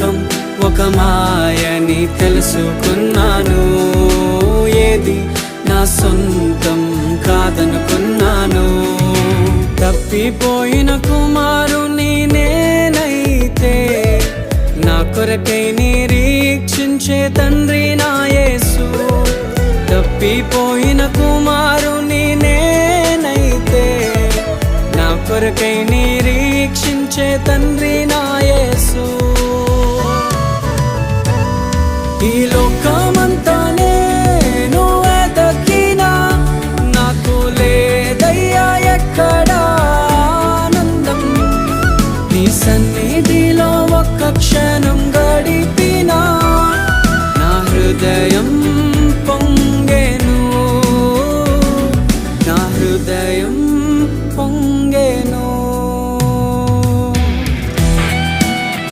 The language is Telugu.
లోకం ఒక మాయని తెలుసుకున్నాను. ఏది నా సొంతం కాదనుకున్నాను. తప్పిపోయిన కుమారుని నేనైతే నా కొరకై నిరీక్షించే తండ్రి నా యేసు. తప్పిపోయిన కుమారుని నేనైతే నా కొరకై నిరీక్షించే తండ్రి